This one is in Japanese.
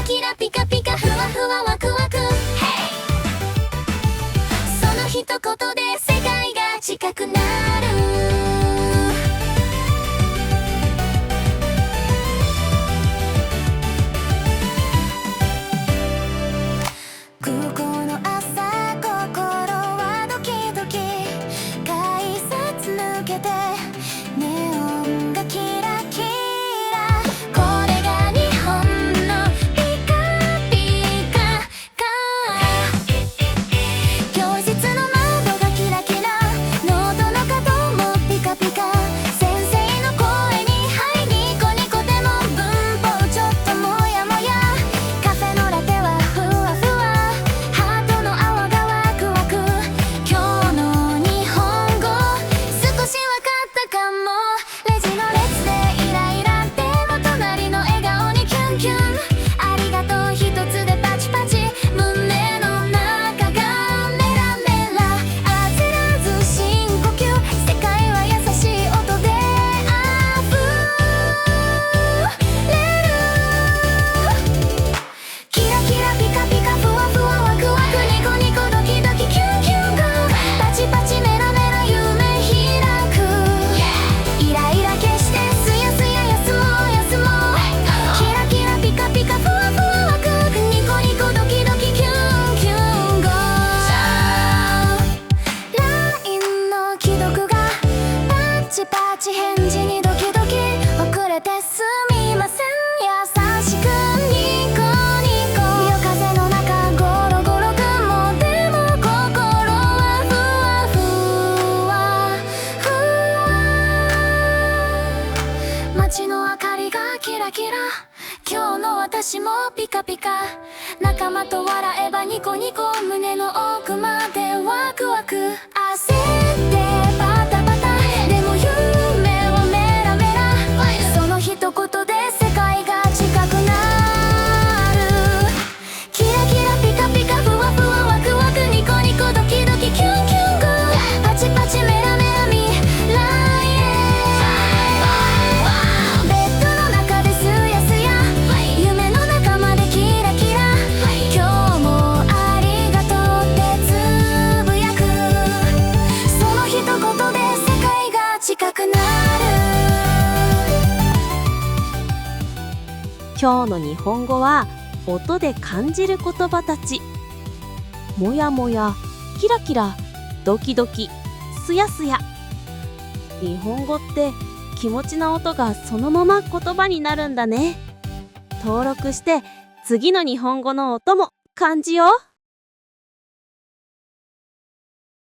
キラピカピカふわふわワクワク、その一言で世界が近くなる。空港の朝心はドキドキ、改札抜けてネオンがキラキラ、これが日本のピカピカか。教室の窓がキラキラ、ノートの角もピカピカ、先生の声にはいニコニコでも文法ちょっともやもや、カフェのラテはふわふわ、ハートの泡がワクワク、今日の日本語少しわかったかも。レジの列でイライラ、でも隣の笑顔にキュンキュン、ありがとう一つでパチパチ、胸の中がメラメラ、焦らず深呼吸、世界は優しい音で溢れる。キラキラピカピカふわふわワクワク、ニコニコドキドキキュンキュンがパチパチメラメラ夢開く、イライラ消してすやすや休もう休もう、キラキラピカピカふわふわワクワク、ニコニコドキドキキュンキュンゴー。 LINE の既読がパチパチ、返事にドキドキ、遅れてすみません、優しくニコニコ、夜風の中ゴロゴロ雲でも心はふわふわふわ、街の明かりがキラキラ、今日の私もピカピカ、仲間と笑えばニコニコ、胸の奥までワクワク、焦ってパタパタ、でも夢はメラメラ、その一言で世界が近くなる。キラキラピカピカふわふわワクワク、ニコニコドキドキキュンキュンゴー、パチパチメラメラ未来へ、ベッドの中ですやすや、夢の中までキラキラ、今日もありがとうってつぶやく、その一言で世界が近くなる。今日の日本語は音で感じる言葉たち。もやもや、キラキラ、ドキドキ、すやすや。日本語って気持ちな音がそのまま言葉になるんだね。登録して次の日本語の音も感じよう。